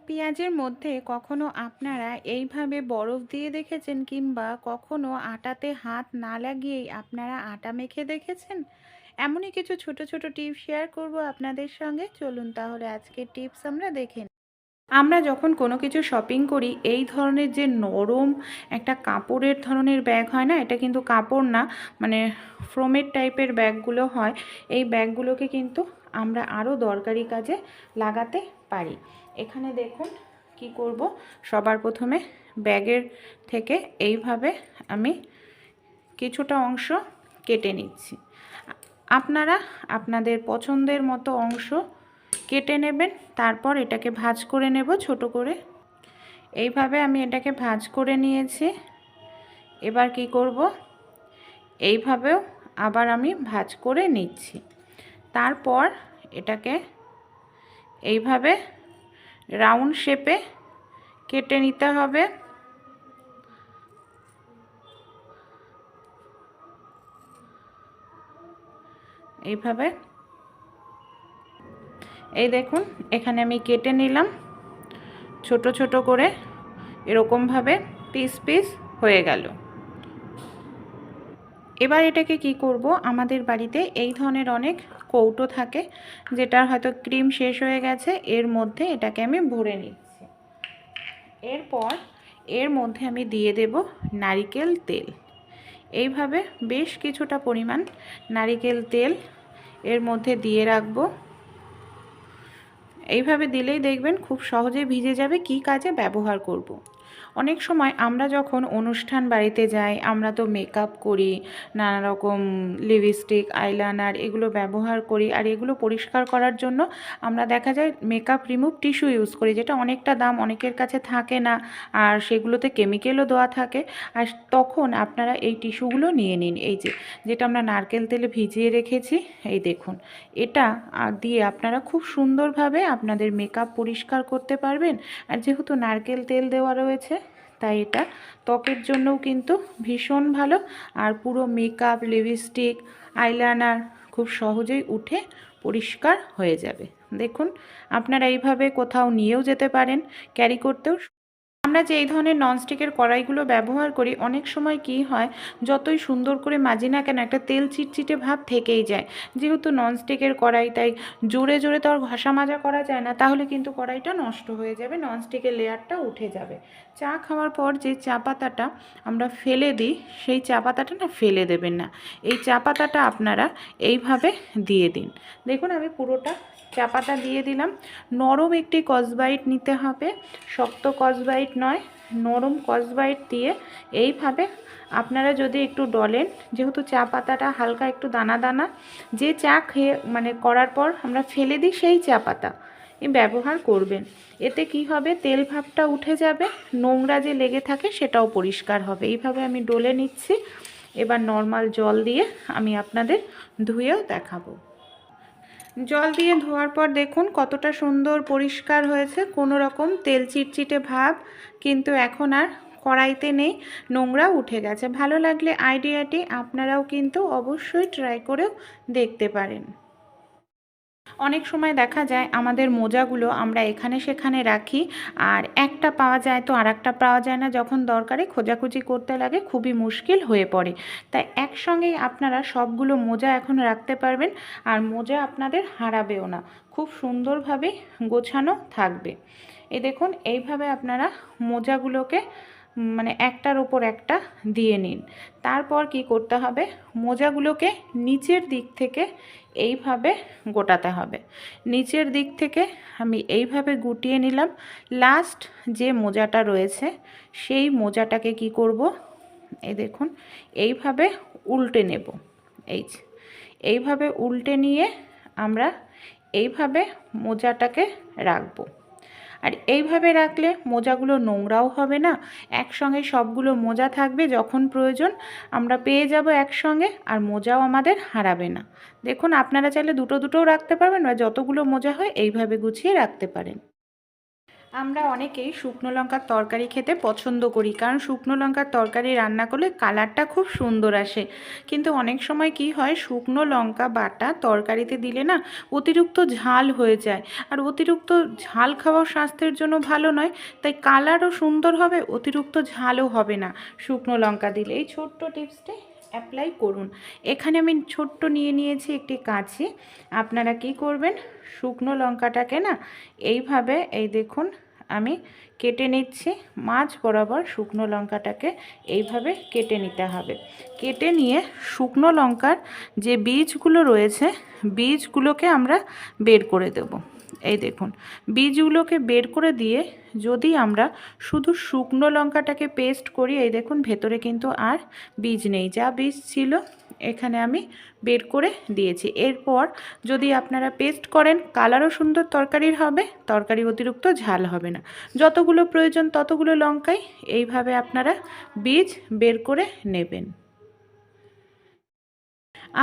পেঁয়াজের মধ্যে কখনো আপনারা এইভাবে বরফ দিয়ে দেখেছেন কিংবা কখনো আটাতে হাত না লাগিয়েই আপনারা আটা মেখে দেখেছেন? এমনই কিছু ছোট ছোট টিপস শেয়ার করব আপনাদের সঙ্গে। চলুন তাহলে আজকের টিপস আমরা দেখে নিই। আমরা যখন কোনো কিছু শপিং করি, এই ধরনের যে নরম একটা কাপড়ের ধরনের ব্যাগ হয় না, এটা কিন্তু কাপড় না, মানে ফ্রোমের টাইপের ব্যাগগুলো হয়। এই ব্যাগগুলোকে কিন্তু আমরা আরও দরকারি কাজে লাগাতে পারি। এখানে দেখুন কি করব। সবার প্রথমে ব্যাগের থেকে এইভাবে আমি কিছুটা অংশ কেটে নিচ্ছি। আপনারা আপনাদের পছন্দের মতো অংশ কেটে নেবেন। তারপর এটাকে ভাঁজ করে নেব ছোট করে। এইভাবে আমি এটাকে ভাঁজ করে নিয়েছি। এবার কি করব, এইভাবেও আবার আমি ভাঁজ করে নিচ্ছি। তারপর এটাকে এইভাবে রাউন্ড শেপে কেটে নিতে হবে। এইভাবে এই দেখুন, এখানে আমি কেটে নিলাম ছোট ছোট করে, এরকমভাবে পিস পিস হয়ে গেল। এবার এটাকে কি করব, আমাদের বাড়িতে এই ধরনের অনেক কৌটো থাকে, যেটার হয়তো ক্রিম শেষ হয়ে গেছে, এর মধ্যে এটাকে আমি ভরে নিচ্ছি। এরপর এর মধ্যে আমি দিয়ে দেব নারিকেল তেল। এইভাবে বেশ কিছুটা পরিমাণ নারিকেল তেল এর মধ্যে দিয়ে রাখবো। এইভাবে দিলেই দেখবেন খুব সহজে ভিজে যাবে কী কাজে ব্যবহার করব। অনেক সময় আমরা যখন অনুষ্ঠান বাড়িতে যাই, আমরা তো মেকআপ করি, নানা রকম লিপস্টিক, আইলাইনার এগুলো ব্যবহার করি, আর এগুলো পরিষ্কার করার জন্য আমরা দেখা যায় মেকআপ রিমুভ টিস্যু ইউজ করি, যেটা অনেকটা দাম, অনেকের কাছে থাকে না, আর সেগুলোতে কেমিক্যালও দেওয়া থাকে। আর তখন আপনারা এই টিস্যুগুলো নিয়ে নিন, এই যেটা আমরা নারকেল তেলে ভিজিয়ে রেখেছি, এই দেখুন, এটা দিয়ে আপনারা খুব সুন্দরভাবে আপনাদের মেকআপ পরিষ্কার করতে পারবেন। আর যেহেতু নারকেল তেল দেওয়া রয়েছে, তাই এটা ত্বকের জন্যও কিন্তু ভীষণ ভালো। আর পুরো মেকআপ, লিপস্টিক, আইলাইনার খুব সহজেই উঠে পরিষ্কার হয়ে যাবে। দেখুন, আপনারা এইভাবে কোথাও নিয়েও যেতে পারেন, ক্যারি করতেও। আমরা যে এই ধরনের ননস্টিকের কড়াইগুলো ব্যবহার করি, অনেক সময় কি হয়, যতই সুন্দর করে মাজি না কেন, একটা তেল চিটচিটে ভাব থেকেই যায়। যেহেতু ননস্টিকের কড়াই, তাই জোরে জোরে তো আর ঘষা মাজা করা যায় না, তাহলে কিন্তু কড়াইটা নষ্ট হয়ে যাবে, ননস্টিকের লেয়ারটা উঠে যাবে। চা খাওয়ার পর যে চা পাতাটা আমরা ফেলে দিই, সেই চা পাতাটা না ফেলে দেবেন না, এই চা পাতাটা আপনারা এইভাবে দিয়ে দিন। দেখুন, আমি পুরোটা চা পাতা দিয়ে দিলাম। নরম একটি স্কচব্রাইট নিতে হবে, শক্ত স্কচব্রাইট নয়, নরম স্কচব্রাইট দিয়ে এইভাবে আপনারা যদি একটু ডলেন, যেহেতু চা পাতাটা হালকা একটু দানা দানা, যে চা খেয়ে মানে করার পর আমরা ফেলে দিই সেই চা পাতা ব্যবহার করবেন। এতে কি হবে, তেল ভাবটা উঠে যাবে, নোংরা যে লেগে থাকে সেটাও পরিষ্কার হবে। এইভাবে আমি ডলে নিচ্ছি। এবার নর্মাল জল দিয়ে আমি আপনাদের ধুয়েও দেখাবো। জল দিয়ে ধোয়ার পর দেখুন কতটা সুন্দর পরিষ্কার হয়েছে, কোনো রকম তেল চিটচিটে ভাব কিন্তু এখন আর কড়াইতে নেই, নোংরা উঠে গেছে। ভালো লাগলে আইডিয়াটি আপনারাও কিন্তু অবশ্যই ট্রাই করেও দেখতে পারেন। অনেক সময় দেখা যায় আমাদের মোজাগুলো আমরা এখানে সেখানে রাখি, আর একটা পাওয়া যায় তো আর একটা পাওয়া যায় না, যখন দরকারে খোঁজাখুঁজি করতে লাগে খুবই মুশকিল হয়ে পড়ে। তাই একসঙ্গেই আপনারা সবগুলো মোজা এখন রাখতে পারবেন, আর মোজা আপনাদের হারাবেও না, খুব সুন্দরভাবে গোছানো থাকবে। এই দেখুন, এইভাবে আপনারা মোজাগুলোকে মানে একটার ওপর একটা দিয়ে নিন। তারপর কি করতে হবে, মোজাগুলোকে নিচের দিক থেকে এইভাবে গোটাতে হবে। নিচের দিক থেকে আমি এইভাবে গুটিয়ে নিলাম। লাস্ট যে মোজাটা রয়েছে, সেই মোজাটাকে কি করব, এই দেখুন, এইভাবে উল্টে নেব। এইভাবে উল্টে নিয়ে আমরা এইভাবে মোজাটাকে রাখবো। আর এইভাবে রাখলে মোজাগুলো নোংরাও হবে না, একসঙ্গে সবগুলো মোজা থাকবে, যখন প্রয়োজন আমরা পেয়ে যাব একসঙ্গে, আর মোজাও আমাদের হারাবে না। দেখুন, আপনারা চাইলে দুটো দুটোও রাখতে পারবেন, বা যতগুলো মোজা হয় এইভাবে গুছিয়ে রাখতে পারেন। আমরা অনেকেই শুকনো লঙ্কার তরকারি খেতে পছন্দ করি, কারণ শুকনো লঙ্কার তরকারি রান্না করলে কালারটা খুব সুন্দর আসে। কিন্তু অনেক সময় কি হয়, শুকনো লঙ্কা বাটা তরকারিতে দিলে না অতিরিক্ত ঝাল হয়ে যায়, আর অতিরিক্ত ঝাল খাওয়া স্বাস্থ্যের জন্য ভালো নয়। তাই কালারও সুন্দর হবে, অতিরিক্ত ঝালও হবে না শুকনো লঙ্কা দিলে। এই ছোট্ট টিপসটি অ্যাপ্লাই করুন। এখানে আমি ছোট্ট নিয়ে নিয়েছি একটি কাঁচি। আপনারা কি করবেন, শুকনো লঙ্কাটাকে না এইভাবে, এই দেখুন আমি কেটে নিচ্ছি, মাঝ বরাবর শুকনো লঙ্কাটাকে এইভাবে কেটে নিতে হবে। কেটে নিয়ে শুকনো লঙ্কার যে বীজগুলো রয়েছে, বীজগুলোকে আমরা বের করে দেব। এই দেখুন, বীজগুলোকে বের করে দিয়ে যদি আমরা শুধু শুকনো লঙ্কাটাকে পেস্ট করি, এই দেখুন ভেতরে কিন্তু আর বীজ নেই, যা বীজ ছিল এখানে আমি বের করে দিয়েছি। এরপর যদি আপনারা পেস্ট করেন, কালারও সুন্দর তরকারির হবে, তরকারি অতিরিক্ত ঝাল হবে না। যতগুলো প্রয়োজন ততগুলো লঙ্কাই এইভাবে আপনারা বীজ বের করে নেবেন।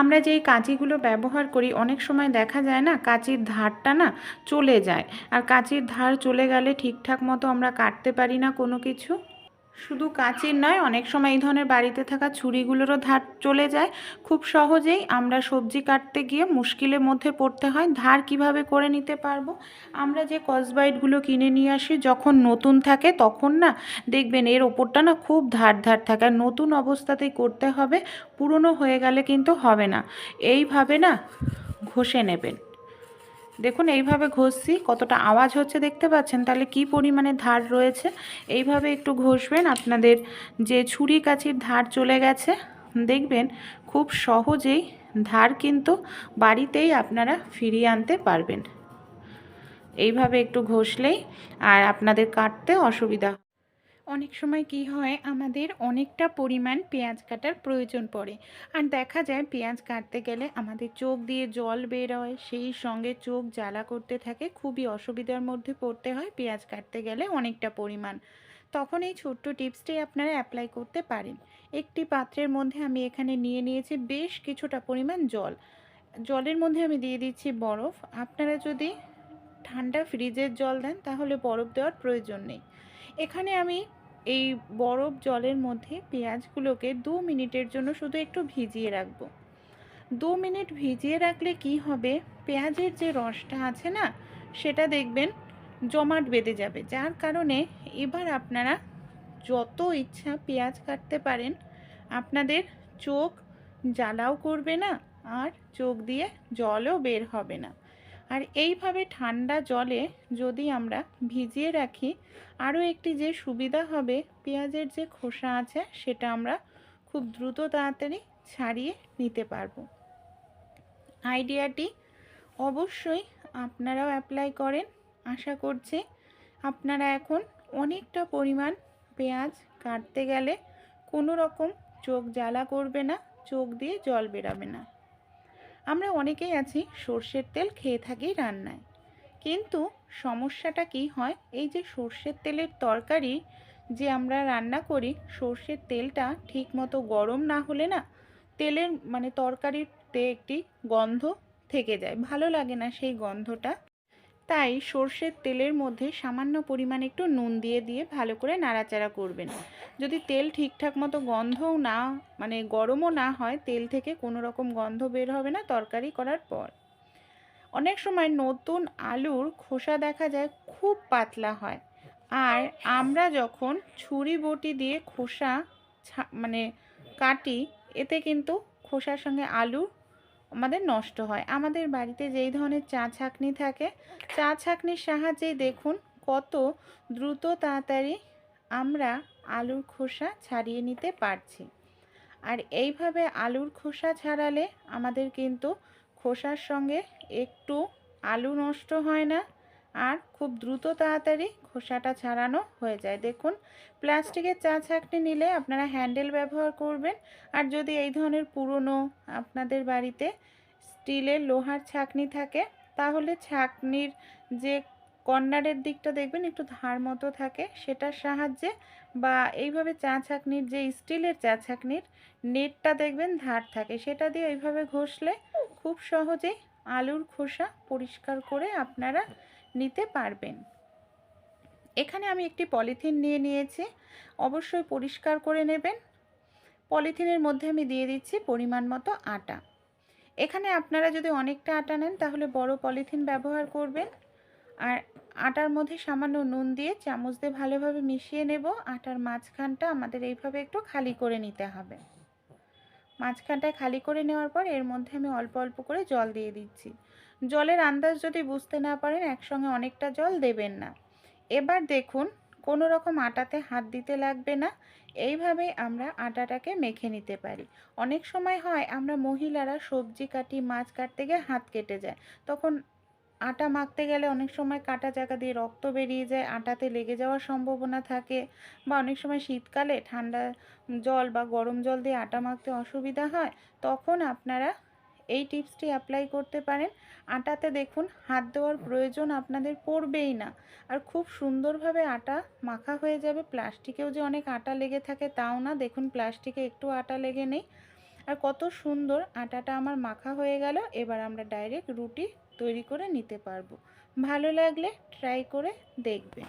আমরা যেই কাঁচিগুলো ব্যবহার করি, অনেক সময় দেখা যায় না কাঁচির ধারটা না চলে যায়, আর কাঁচির ধার চলে গেলে ঠিকঠাক মতো আমরা কাটতে পারি না কোনো কিছু। শুধু কাঁচির নয়, অনেক সময় এই ধরনের বাড়িতে থাকা ছুরিগুলোরও ধার চলে যায়। খুব সহজেই আমরা সবজি কাটতে গিয়ে মুশকিলের মধ্যে পড়তে হয়, ধার কিভাবে করে নিতে পারবো। আমরা যে স্কচব্রাইটগুলো কিনে নিয়ে আসি, যখন নতুন থাকে তখন না দেখবেন এর ওপরটা না খুব ধার ধার থাকে, আর নতুন অবস্থাতেই করতে হবে, পুরনো হয়ে গেলে কিন্তু হবে না। এইভাবে না ঘষে নেবেন। দেখুন এইভাবে ঘষছি, কতটা আওয়াজ হচ্ছে দেখতে পাচ্ছেন, তাহলে কি পরিমাণে ধার রয়েছে। এইভাবে একটু ঘষবেন, আপনাদের যে ছুরি কাঁচির ধার চলে গেছে দেখবেন খুব সহজেই ধার কিন্তু বাড়িতেই আপনারা ফিরিয়ে আনতে পারবেন। এইভাবে একটু ঘষলেই আর আপনাদের কাটতে অসুবিধা। অনেক সময় কি হয়, আমাদের অনেকটা পরিমাণ পেঁয়াজ কাটার প্রয়োজন পড়ে, আর দেখা যায় পেঁয়াজ কাটতে গেলে আমাদের চোখ দিয়ে জল বের হয়, সেই সঙ্গে চোখ জ্বালা করতে থাকে, খুবই অসুবিধার মধ্যে পড়তে হয় পেঁয়াজ কাটতে গেলে অনেকটা পরিমাণ। তখন এই ছোট্ট টিপসটি আপনারা অ্যাপ্লাই করতে পারেন। একটি পাত্রের মধ্যে আমি এখানে নিয়ে নিয়েছি বেশ কিছুটা পরিমাণ জল। জলের মধ্যে আমি দিয়ে দিচ্ছি বরফ। আপনারা যদি ঠান্ডা ফ্রিজের জল দেন তাহলে বরফ দেওয়ার প্রয়োজন নেই। এখানে আমি এই বরফ জলের মধ্যে পেঁয়াজগুলোকে 2 মিনিটের জন্য শুধু একটু ভিজিয়ে রাখবো। 2 মিনিট ভিজিয়ে রাখলে কি হবে, পেঁয়াজের যে রসটা আছে না সেটা দেখবেন জমাট বেঁধে যাবে, যার কারণে এবার আপনারা যত ইচ্ছা পেঁয়াজ কাটতে পারেন, আপনাদের চোখ জ্বালাও করবে না, আর চোখ দিয়ে জলও বের হবে না। আর এইভাবে ঠান্ডা জলে যদি আমরা ভিজিয়ে রাখি, আরও একটি যে সুবিধা হবে, পেঁয়াজের যে খোসা আছে সেটা আমরা খুব দ্রুত তাড়াতাড়ি ছাড়িয়ে নিতে পারবো। আইডিয়াটি অবশ্যই আপনারাও অ্যাপ্লাই করেন। আশা করছি আপনারা এখন অনেকটা পরিমাণ পেঁয়াজ কাটতে গেলে কোনো রকম চোখ জ্বালা করবে না, চোখ দিয়ে জল বেরাবে না। আমরা অনেকেই আছি সর্ষের তেল খেয়ে থাকি রান্নায়, কিন্তু সমস্যাটা কি হয়, এই যে সর্ষের তেলের তরকারি যে আমরা রান্না করি, সর্ষের তেলটা ঠিকমতো গরম না হলে না তেলের মানে তরকারিতে একটি গন্ধ থেকে যায়, ভালো লাগে না সেই গন্ধটা। তাই সর্ষের তেলের মধ্যে সামান্য পরিমাণে একটু নুন দিয়ে দিয়ে ভালো করে নাড়াচাড়া করবেন। যদি তেল ঠিকঠাক মতো গন্ধও না মানে গরমও না হয়, তেল থেকে কোনো রকম গন্ধ বের হবে না তরকারি করার পর। অনেক সময় নতুন আলুর খোসা দেখা যায় খুব পাতলা হয়, আর আমরা যখন ছুরি বটি দিয়ে খোসা মানে কাটি, এতে কিন্তু খোসার সঙ্গে আলু আমাদের নষ্ট হয়। আমাদের বাড়িতে যেই ধরনের চা ছাঁকনি থাকে, চা ছাঁকনির সাহায্যেই দেখুন কত দ্রুত তাড়াতাড়ি আমরা আলুর খোসা ছাড়িয়ে নিতে পারছি। আর এইভাবে আলুর খোসা ছাড়ালে আমাদের কিন্তু খোসার সঙ্গে একটু আলু নষ্ট হয় না, আর খুব দ্রুত তাড়াতাড়ি খোসাটা ছাড়ানো হয়ে যায়। দেখুন, প্লাস্টিকের চা ছাঁকনি নিলে আপনারা হ্যান্ডেল ব্যবহার করবেন, আর যদি এই ধরনের পুরনো আপনাদের বাড়িতে স্টিলের লোহার ছাঁকনি থাকে, তাহলে ছাঁকনির যে কর্নারের দিকটা দেখবেন একটু ধার মতো থাকে, সেটার সাহায্যে বা এইভাবে চা ছাঁকনির যে স্টিলের চা ছাঁকনির নেটটা দেখবেন ধার থাকে, সেটা দিয়ে এইভাবে ঘষলে খুব সহজেই আলুর খোসা পরিষ্কার করে আপনারা নিতে পারবেন। এখানে আমি একটি পলিথিন নিয়ে নিয়েছি, অবশ্যই পরিষ্কার করে নেবেন। পলিথিনের মধ্যে আমি দিয়ে দিচ্ছি পরিমাণ মতো আটা। এখানে আপনারা যদি অনেকটা আটা নেন তাহলে বড় পলিথিন ব্যবহার করবেন। আর আটার মধ্যে সামান্য নুন দিয়ে চামচ দিয়ে ভালোভাবে মিশিয়ে নেব। আটার মাঝখানটা আমাদের এইভাবে একটু খালি করে নিতে হবে। মাঝখানটায় খালি করে নেওয়ার পর এর মধ্যে আমি অল্প অল্প করে জল দিয়ে দিচ্ছি। জলের আন্দাজ যদি বুঝতে না পারেন একসঙ্গে অনেকটা জল দেবেন না। এবার দেখুন কোনো রকম আটাতে হাত দিতে লাগবে না। এইভাবেই আমরা আটাটাকে মেখে নিতে পারি। অনেক সময় হয় আমরা মহিলারা সবজি কাটি, মাছ কাটতে গিয়ে হাত কেটে যায়, তখন আটা মাখতে গেলে অনেক সময় কাটা জায়গা দিয়ে রক্ত বেরিয়ে যায়, আটাতে লেগে যাওয়ার সম্ভাবনা থাকে। বা অনেক সময় শীতকালে ঠান্ডা জল বা গরম জল দিয়ে আটা মাখতে অসুবিধা হয়, তখন আপনারা এই টিপসটি অ্যাপ্লাই করতে পারেন। আটাতে দেখুন হাত দেওয়ার প্রয়োজন আপনাদের পড়বেই না, আর খুব সুন্দরভাবে আটা মাখা হয়ে যাবে। প্লাস্টিকেও যে অনেক আটা লেগে থাকে তাও না, দেখুন প্লাস্টিকে একটু আটা লেগে নেই। আর কত সুন্দর আটাটা আমার মাখা হয়ে গেল। এবার আমরা ডাইরেক্ট রুটি তৈরি করে নিতে পারবো। ভালো লাগলে ট্রাই করে দেখবেন।